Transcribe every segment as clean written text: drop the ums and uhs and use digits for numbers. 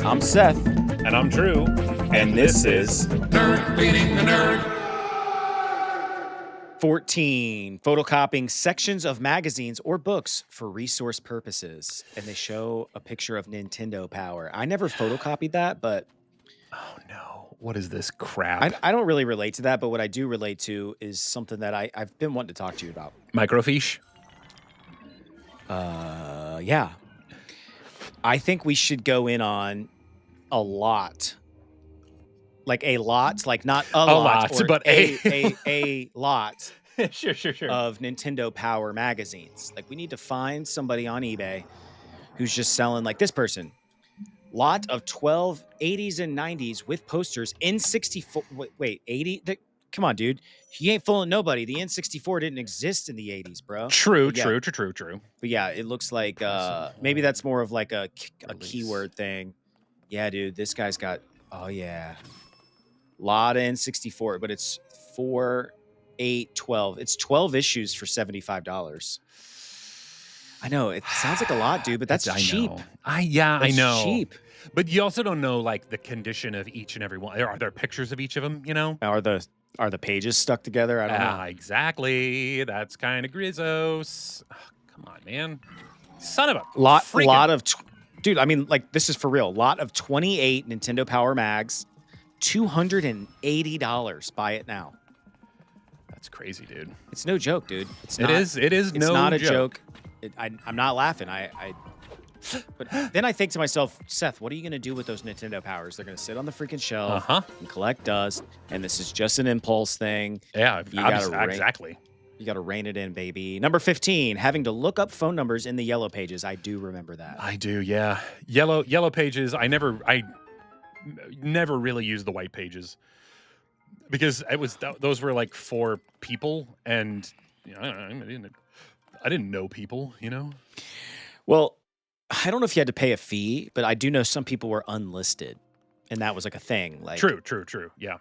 I'm Seth. And I'm Drew. And this is Nerd Feeding the Nerd. 14, photocopying sections of magazines or books for resource purposes. And they show a picture of Nintendo Power. I never photocopied that, but... Oh, no. What is this crap? I don't really relate to that, but what I do relate to is something that I've been wanting to talk to you about. Microfiche? Yeah. I think we should go in on a lot. Like a lot, like not a lot, but a lot sure. of Nintendo Power magazines. Like we need to find somebody on eBay who's just selling like this person. Lot of 12 80s and 90s with posters. N64. Wait 80? Come on, dude. You ain't fooling nobody. The N64 didn't exist in the 80s, bro. True. But yeah, it looks like maybe that's more of like a keyword thing. Yeah, dude. This guy's got, oh yeah. Lot of N64, but it's 4, 8, 12. It's 12 issues for $75. I know it sounds like a lot, dude, but that's cheap. I know. Cheap. But you also don't know like the condition of each and every one. Are there pictures of each of them? You know, are the pages stuck together? I don't know. Exactly. That's kind of grizzos. Oh, come on, man. Son of a lot of dude. I mean, like this is for real. Lot of 28 Nintendo Power mags. $280. Buy it now. That's crazy, dude. It's no joke, dude. It's not a joke. I'm not laughing. But then I think to myself, Seth, what are you going to do with those Nintendo Powers? They're going to sit on the freaking shelf and collect dust. And this is just an impulse thing. Yeah, exactly. You got to rein it in, baby. Number 15, having to look up phone numbers in the yellow pages. I do remember that. I do, yeah. Yellow pages. I never really used the white pages because those were like for people, and you know, I didn't know people, you know. Well, I don't know if you had to pay a fee, but I do know some people were unlisted, and that was like a thing. Like true, yeah.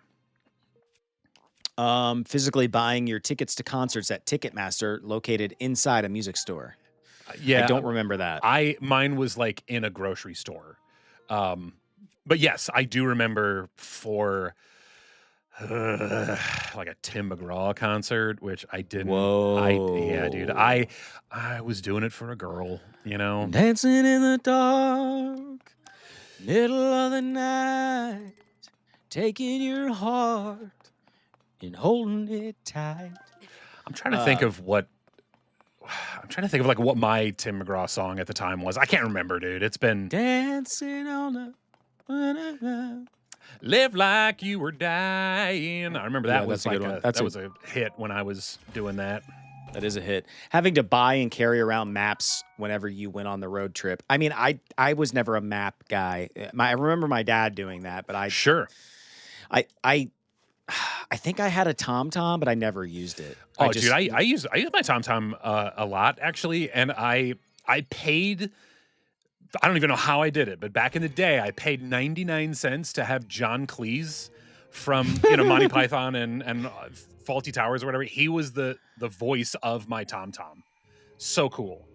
Physically buying your tickets to concerts at Ticketmaster, located inside a music store. Yeah, I don't remember that. Mine was like in a grocery store. But yes, I do remember for like a Tim McGraw concert, which I didn't. Whoa. Yeah, dude. I was doing it for a girl, you know. Dancing in the dark, middle of the night, taking your heart and holding it tight. I'm trying to think of what. I'm trying to think of like what my Tim McGraw song at the time was. I can't remember, dude. It's been dancing on the. Live like you were dying. I remember that was like that was a hit when I was doing that. That is a hit. Having to buy and carry around maps whenever you went on the road trip. I mean, I was never a map guy. I remember my dad doing that, but I think I had a TomTom, but I never used it. Dude, I use my TomTom a lot actually, and I paid. I don't even know how I did it, but back in the day, I paid 99 cents to have John Cleese from Monty Python and Faulty Towers or whatever. He was the voice of my TomTom. So cool.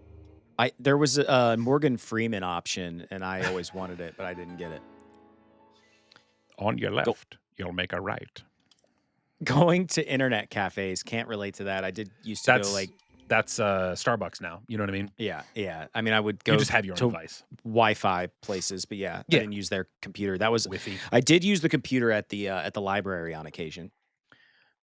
There was a Morgan Freeman option, and I always wanted it, but I didn't get it. On your left, you'll make a right. Going to internet cafes, can't relate to that. I did used to go like. That's Starbucks now. You know what I mean? Yeah. I mean, I would go you just have your own device. Wi-Fi places, but I didn't use their computer. That was Wi-Fi. I did use the computer at the library on occasion.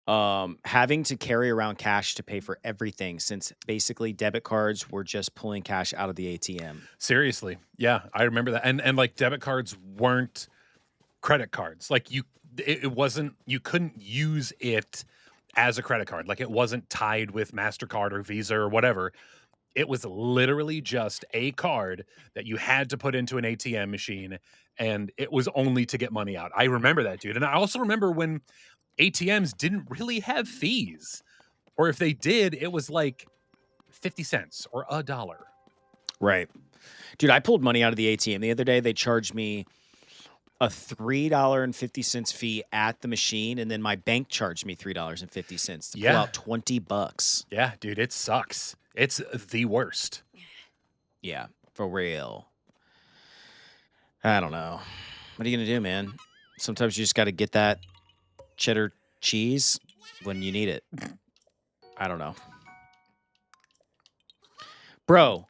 Having to carry around cash to pay for everything, since basically debit cards were just pulling cash out of the ATM. Seriously, yeah, I remember that. And like debit cards weren't credit cards. Like it wasn't. You couldn't use it as a credit card. Like it wasn't tied with MasterCard or Visa or whatever. It was literally just a card that you had to put into an ATM machine, and it was only to get money out. I remember that, dude. And I also remember when ATMs didn't really have fees, or if they did, it was like 50 cents or $1. Right. Dude, I pulled money out of the ATM the other day. They charged me a $3.50 fee at the machine, and then my bank charged me $3.50 to pull out $20. Yeah, dude, it sucks. It's the worst. Yeah, for real. I don't know. What are you gonna do, man? Sometimes you just got to get that cheddar cheese when you need it. I don't know, bro.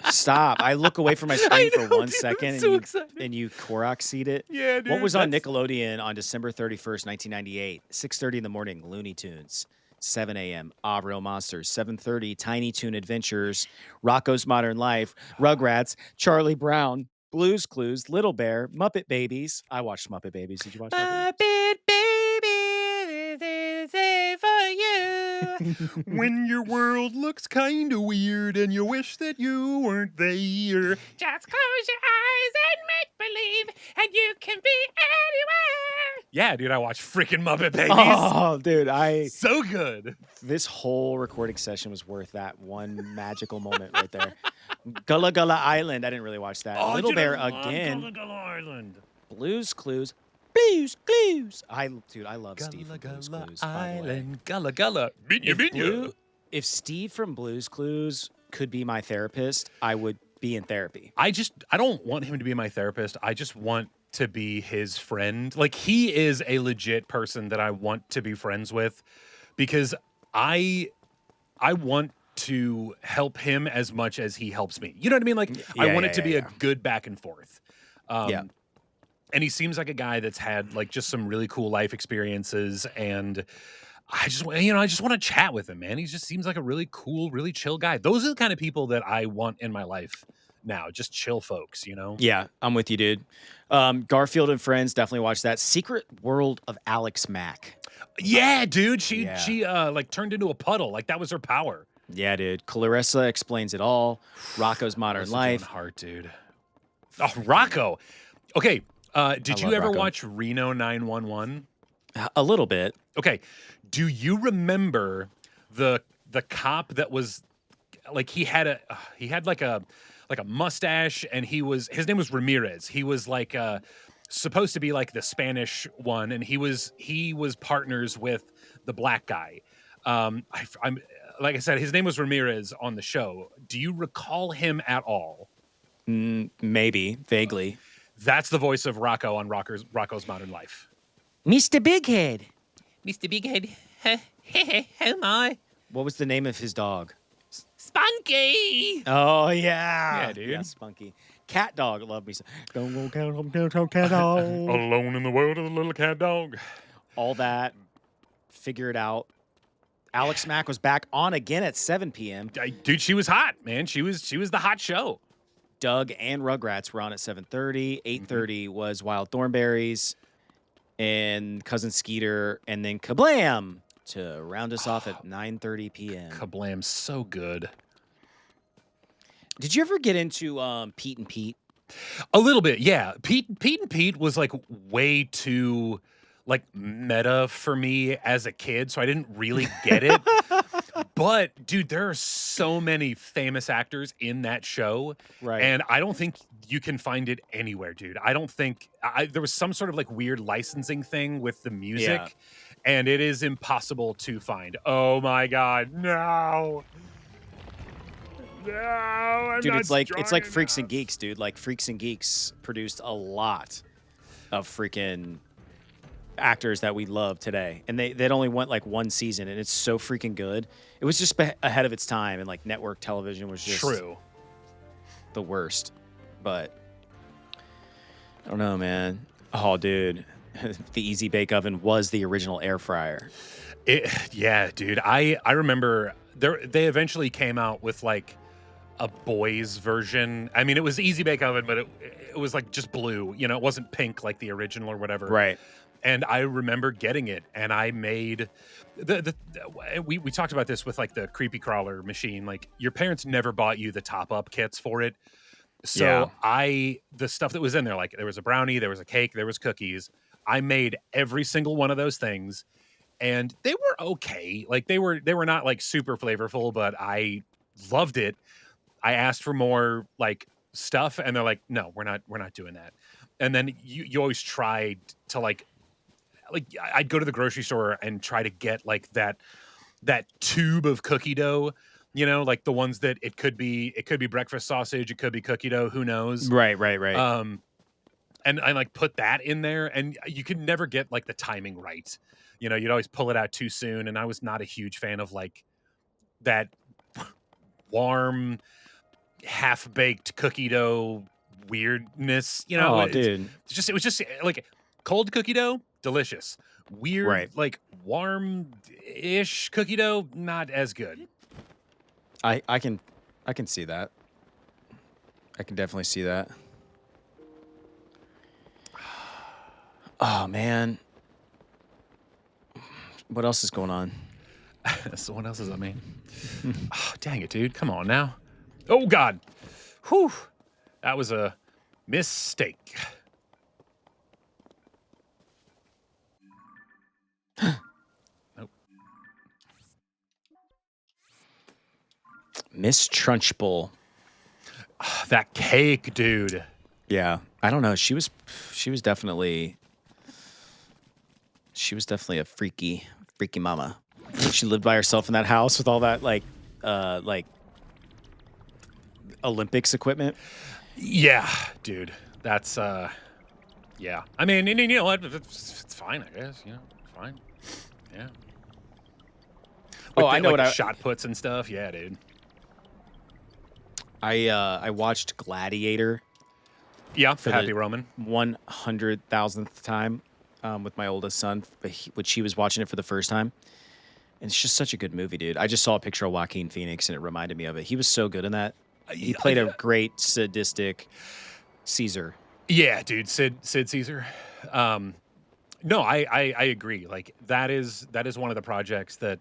Stop! I look away from my screen for know, one dude, second, I'm so excited. and you Korok seed it. Yeah, What dude. was on Nickelodeon on December 31st, 1998? 6:30 in the morning, Looney Tunes. 7 a.m. Ah Real Monsters. 7:30, Tiny Toon Adventures. Rocco's Modern Life. Rugrats. Charlie Brown. Blue's Clues. Little Bear. Muppet Babies. I watched Muppet Babies. Did you watch Muppet Muppet Babies, this is for you. When your world looks kind of weird and you wish that you weren't there. Just close your eyes and make believe, and you can be anywhere. Yeah, dude, I watched freaking Muppet Babies. Oh, dude, So good. this whole recording session was worth that one magical moment right there. Gullah Gullah Island. I didn't really watch that. Little dude, I Bear love again. Gullah Gullah Island. Blue's Clues. Blue's Clues. I love Steve from Gullah Blue's Gullah Clues. By the way. Island, Gullah Gullah. If Steve from Blue's Clues could be my therapist, I would be in therapy. I don't want him to be my therapist. I just want to be his friend. Like, he is a legit person that I want to be friends with, because I want to help him as much as he helps me. You know what I mean? Like, I want it to be a good back and forth. Yeah. And he seems like a guy that's had like just some really cool life experiences, and I just want to chat with him, man. He just seems like a really cool, really chill guy. Those are the kind of people that I want in my life now, just chill folks, you know? Yeah, I'm with you, dude. Garfield and Friends, definitely watch that. Secret World of Alex Mack. Yeah, dude. She like turned into a puddle. Like, that was her power. Yeah, dude. Clarissa Explains It All. Rocco's Modern That's Life. Heart, dude. Oh, Rocco. Okay. Did you love ever Rocco. watch Reno 911? A little bit. Okay. Do you remember the cop that was like, he had like a mustache, and his name was Ramirez. He was like supposed to be like the Spanish one, and he was partners with the black guy. I'm like I said, his name was Ramirez on the show. Do you recall him at all? Maybe, vaguely. That's the voice of Rocco on Rocco's Modern Life. Mr. Bighead. Mr. Bighead. Oh my. What was the name of his dog? Spunky. Oh, yeah. Yeah, dude. Yeah, Spunky. Cat Dog. Love me. Don't go cat dog. Alone in the world of the little cat dog. All that. Figure it out. Alex Mack was back on again at 7 p.m. Dude, she was hot, man. She was the hot show. Doug and Rugrats were on at 7:30. 8:30 was Wild Thornberries and Cousin Skeeter, and then Kablam to round us off at 9:30 p.m. Kablam's so good. Did you ever get into Pete and Pete? A little bit, yeah. Pete and Pete was like way too like meta for me as a kid, so I didn't really get it. But dude, there are so many famous actors in that show, Right. and I don't think you can find it anywhere, dude. I don't think there was some sort of like weird licensing thing with the music, Yeah. and it is impossible to find. Oh my god, no. No, I'm Dude, not it's like strong Freaks and enough. Geeks, dude. Like Freaks and Geeks produced a lot of freaking actors that we love today, and they'd only went like one season, and it's so freaking good. It was just ahead of its time, and like network television was just True. the worst. But I don't know, man. Oh, dude, the Easy Bake Oven was the original air fryer. Yeah, dude. I remember they eventually came out with like a boys version. I mean, it was Easy Bake Oven, but it was like just blue. You know, it wasn't pink like the original or whatever. Right. And I remember getting it, and I made we talked about this with like the creepy crawler machine. Like, your parents never bought you the top up kits for it. So the stuff that was in there, like there was a brownie, there was a cake, there was cookies. I made every single one of those things, and they were okay. Like, they were not like super flavorful, but I loved it. I asked for more like stuff, and they're like, no, we're not doing that. And then you always tried to like I'd go to the grocery store and try to get like that tube of cookie dough You know, like the ones that it could be breakfast sausage, it could be cookie dough, who knows? Right. And I like put that in there, and you could never get like the timing right. You know, you'd always pull it out too soon, and I was not a huge fan of like that warm, half baked cookie dough weirdness. You know, Oh, dude. it was just like cold cookie dough, delicious. Weird, Right. like warm ish cookie dough, not as good. I can see that. I can definitely see that. Oh man. What else is going on? So what else is I mean? Oh, dang it, dude. Come on now. Oh God. Whew. That was a mistake. Nope. Miss Trunchbull. That cake, dude. Yeah. I don't know. She was definitely a freaky mama. She lived by herself in that house with all that like Olympics equipment. Yeah, dude. That's yeah. I mean, and you know what? It's fine, I guess. You know, fine. Yeah. Oh, I know like, what shot puts and stuff. Yeah, dude. I watched Gladiator Yeah, for Happy the Roman. 100,000th time with my oldest son, which he was watching it for the first time. And it's just such a good movie, dude. I just saw a picture of Joaquin Phoenix and it reminded me of it. He was so good in that. He played a great sadistic Caesar. Yeah, dude, Sid Caesar. No, I agree. Like that is one of the projects that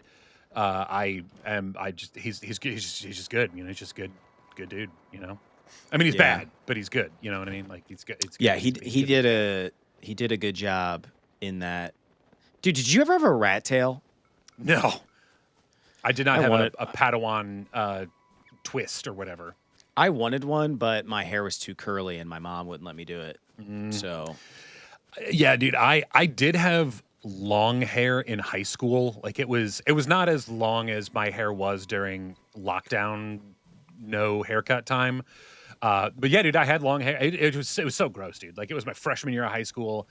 he's just good. You know, he's just good dude. You know, I mean he's bad, but he's good. You know what I mean? Like he's good. It's good. Yeah, he did a good job in that. Dude, did you ever have a rat tail? No, I did not have a Padawan twist or whatever. I wanted one, but my hair was too curly and my mom wouldn't let me do it. So, yeah, dude, I did have long hair in high school. Like it was not as long as my hair was during lockdown, no haircut time. But yeah, dude, I had long hair. It was so gross, dude. Like it was my freshman year of high school.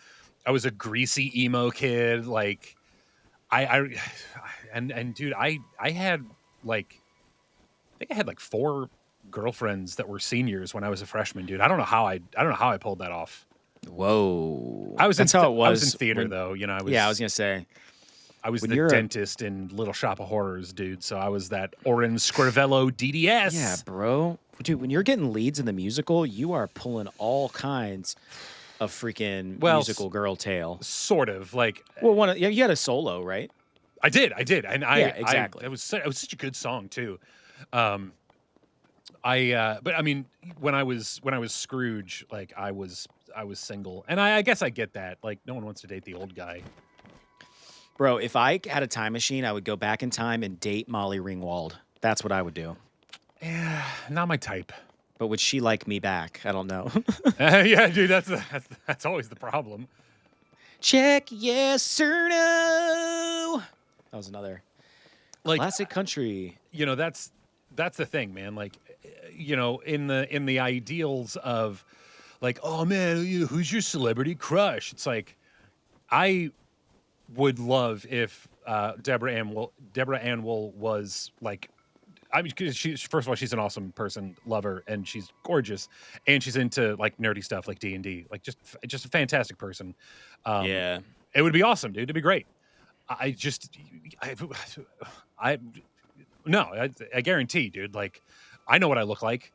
I was a greasy emo kid. Like and dude, I had like I think I had like 4 girlfriends that were seniors when I was a freshman, dude. I don't know how I pulled that off. whoa. That's how it was. I was in theater though, you know. I was gonna say. I was the dentist in Little Shop of Horrors, dude. So I was that Orin Scrivello DDS. Yeah, bro. Dude, when you're getting leads in the musical, you are pulling all kinds of freaking musical girl tail. Sort of like. Well, you had a solo, right? I did, and exactly. It was such a good song too. But I mean, when I was Scrooge, like I was single, and I guess I get that. Like, no one wants to date the old guy. Bro, if I had a time machine, I would go back in time and date Molly Ringwald. That's what I would do. Yeah, not my type. But would she like me back? I don't know. Yeah, dude, that's always the problem. Check yes or no. That was another like classic country. You know, that's the thing, man. Like, you know, in the ideals of like, oh man, who's your celebrity crush? It's like, I would love if Deborah Ann Wool was like, I mean, because first of all, she's an awesome person, love her, and she's gorgeous, and she's into like nerdy stuff like D&D, like just a fantastic person. Yeah, it would be awesome, dude. It'd be great. I guarantee, dude. Like, I know what I look like.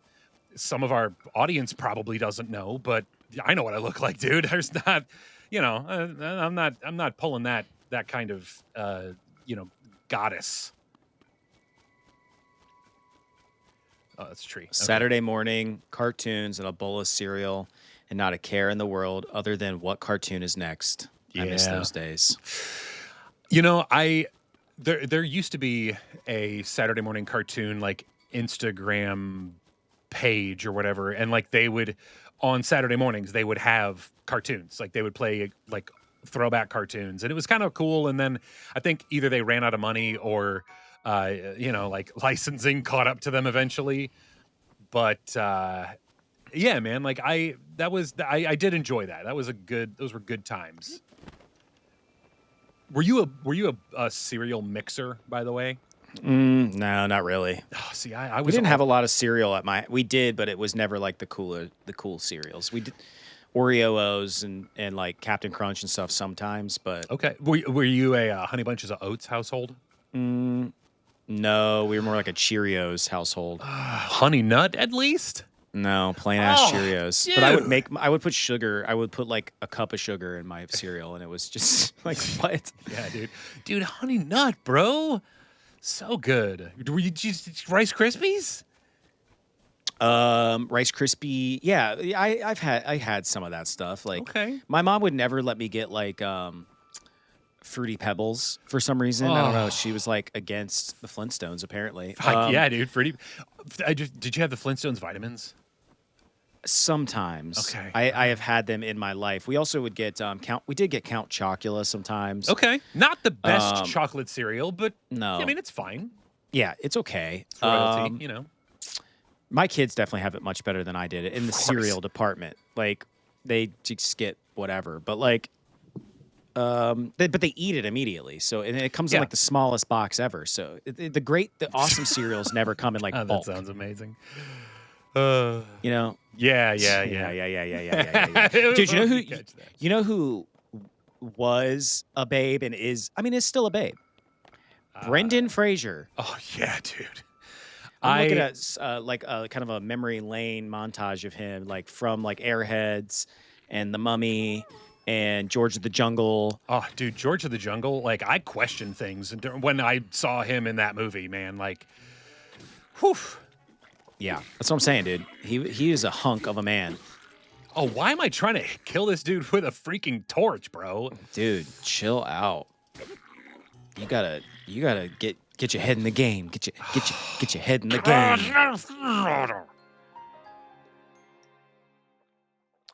Some of our audience probably doesn't know, but I know what I look like, dude. There's not, you know, I'm not pulling that kind of, you know, goddess. Oh, that's a tree. Saturday morning, cartoons and a bowl of cereal, and not a care in the world other than what cartoon is next. Yeah. I miss those days. You know, there used to be a Saturday morning cartoon like Instagram page or whatever, and like they would on Saturday mornings they would have cartoons, like they would play like throwback cartoons, and it was kind of cool. And then I think either they ran out of money or Like licensing caught up to them eventually. But yeah, man, like I did enjoy that. Those were good times. Were you a cereal mixer, by the way? No, not really. Oh, see, I We was didn't have a lot of cereal at we did, but it was never like the cool cereals. We did Oreos and like Captain Crunch and stuff sometimes, but okay. Were you a Honey Bunches of Oats household? no, we were more like a Cheerios household. Honey Nut, at least. No, plain ass Cheerios. Dude. But I would put sugar. I would put like a cup of sugar in my cereal, and it was just like what? Yeah, dude, Honey Nut, bro, so good. Were you just Rice Krispies? Rice Krispie. Yeah, I had some of that stuff. Like, okay. My mom would never let me get like Fruity Pebbles for some reason. I don't know. She was like against the Flintstones apparently. Yeah, dude, Fruity. Did you have the Flintstones vitamins? Sometimes. Okay. I have had them in my life. We also would get we did get Count Chocula sometimes. Okay. Not the best chocolate cereal, but no. I mean it's fine. Yeah, it's okay. It's royalty, My kids definitely have it much better than I did in the cereal department. Like they just get whatever. But like but they eat it immediately. So and it comes in like the smallest box ever. So the awesome cereals never come in like bulk. That sounds amazing. Yeah. Dude, you know who was a babe and is still a babe? Brendan Fraser. Oh yeah, dude. I'm looking at like kind of a memory lane montage of him, like from like Airheads and The Mummy and George of the Jungle. Oh, dude, George of the Jungle. Like I questioned things when I saw him in that movie, man. Like, whew. Yeah, that's what I'm saying, dude. He is a hunk of a man. Oh, why am I trying to kill this dude with a freaking torch, bro? Dude, chill out. You gotta get your head in the game. Get your head in the game.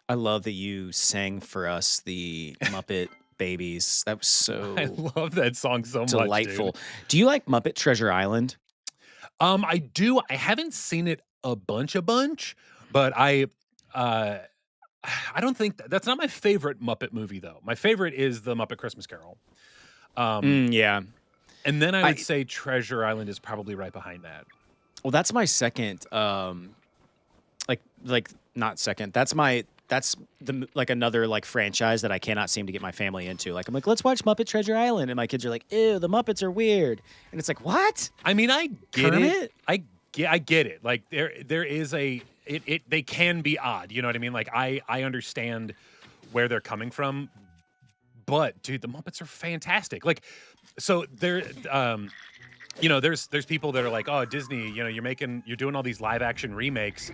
I love that you sang for us the Muppet Babies. That was so I love that song so much. Delightful. Dude. Do you like Muppet Treasure Island? I do. I haven't seen it a bunch, but I don't think that's not my favorite Muppet movie though. My favorite is the Muppet Christmas Carol. Yeah. And then I would say Treasure Island is probably right behind that. Well, that's my second like not second. That's another like franchise that I cannot seem to get my family into. Like I'm like, let's watch Muppet Treasure Island, and my kids are like, ew, the Muppets are weird, and it's like, what? I mean, I get Kermit? it. I get it. Like there is they can be odd. You know what I mean? Like I understand where they're coming from, but dude, the Muppets are fantastic. Like so there's people that are like, oh, Disney, you're doing all these live action remakes.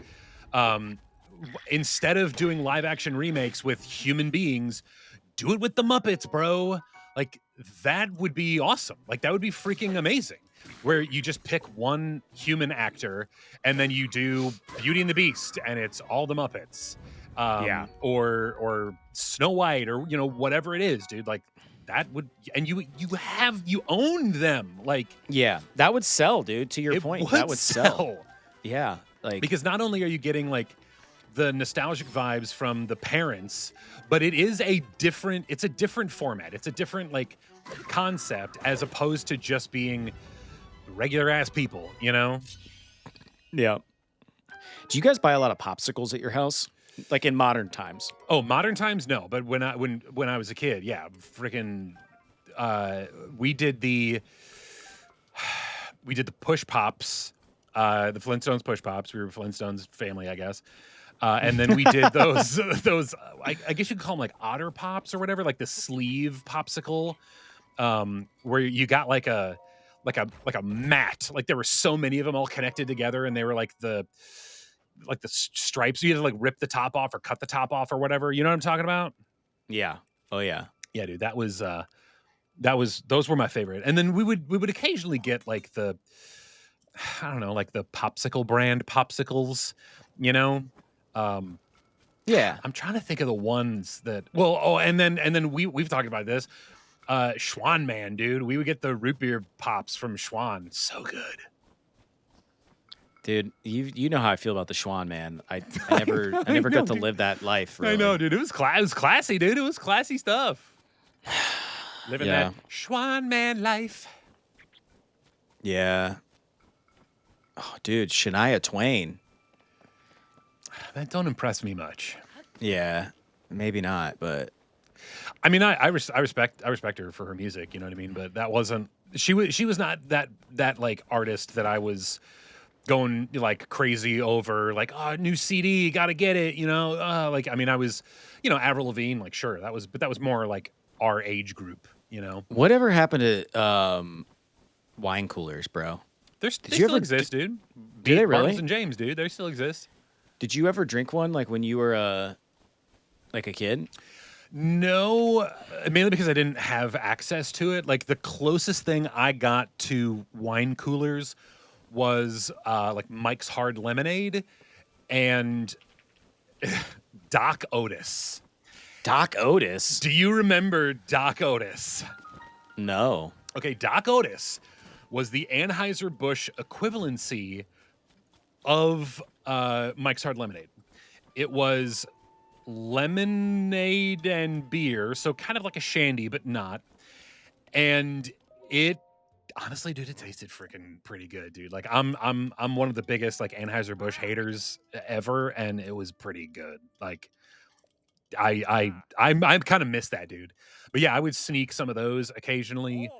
Instead of doing live action remakes with human beings, do it with the Muppets, bro. Like that would be awesome. Like that would be freaking amazing. Where you just pick one human actor and then you do Beauty and the Beast and it's all the Muppets. Or Snow White or whatever it is, dude. Like that would, and you own them. Like yeah, that would sell, dude. To your point, that would sell. Yeah, like because not only are you getting like the nostalgic vibes from the parents, but it's a different format. It's a different like concept as opposed to just being regular ass people, Yeah. Do you guys buy a lot of popsicles at your house? Like in modern times? Oh, modern times, no. But when I was a kid, yeah, freaking, we did the push pops, the Flintstones push pops. We were a Flintstones family, I guess. And then we did those I guess you could call them like Otter Pops or whatever, like the sleeve popsicle, where you got like a mat. Like there were so many of them all connected together, and they were like the stripes. You had to like rip the top off or cut the top off or whatever. You know what I'm talking about? Yeah. Oh yeah. Yeah, dude. Those were my favorite. And then we would occasionally get like the, I don't know, like the popsicle brand popsicles, Yeah. I'm trying to think of the ones that, well, and then we've talked about this. Schwann man, dude. We would get the root beer pops from Schwann. So good. Dude, you know how I feel about the Schwann, man. I never got to live that life. Really. I know, dude. It was classy, dude. It was classy stuff. Living that Schwann man life. Yeah. Oh, dude, Shania Twain. That don't impress me much. Yeah, maybe not, but I mean, I respect her for her music. You know what I mean? But that wasn't. She was not that like artist that I was going like crazy over. Like, oh, new CD, gotta get it. You know, like I mean, I was, Avril Lavigne. Like, sure, that was more like our age group. You know, whatever happened to wine coolers, bro? They still exist, dude. Do they really? Marbles and James, dude. They still exist. Did you ever drink one like when you were like a kid? No, mainly because I didn't have access to it. Like the closest thing I got to wine coolers was like Mike's Hard Lemonade and Doc Otis. Doc Otis? Do you remember Doc Otis? No. Okay, Doc Otis was the Anheuser-Busch equivalency of Mike's Hard Lemonade. It was lemonade and beer, so kind of like a shandy, but not. And it honestly, dude, it tasted freaking pretty good, dude. Like I'm one of the biggest like Anheuser-Busch haters ever, and it was pretty good. Like I kind of miss that, dude. But yeah, I would sneak some of those occasionally.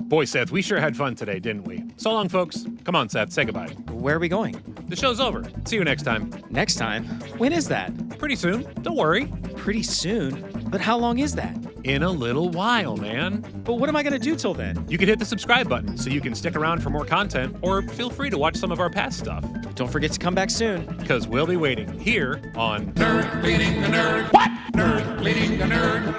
Boy, Seth, we sure had fun today, didn't we? So long, folks. Come on, Seth, say goodbye. Where are we going? The show's over. See you next time. Next time? When is that? Pretty soon. Don't worry. Pretty soon? But how long is that? In a little while, man. But what am I going to do till then? You can hit the subscribe button so you can stick around for more content, or feel free to watch some of our past stuff. Don't forget to come back soon. Because we'll be waiting here on Nerd Bleeding the Nerd. What? Nerd Bleeding the Nerd.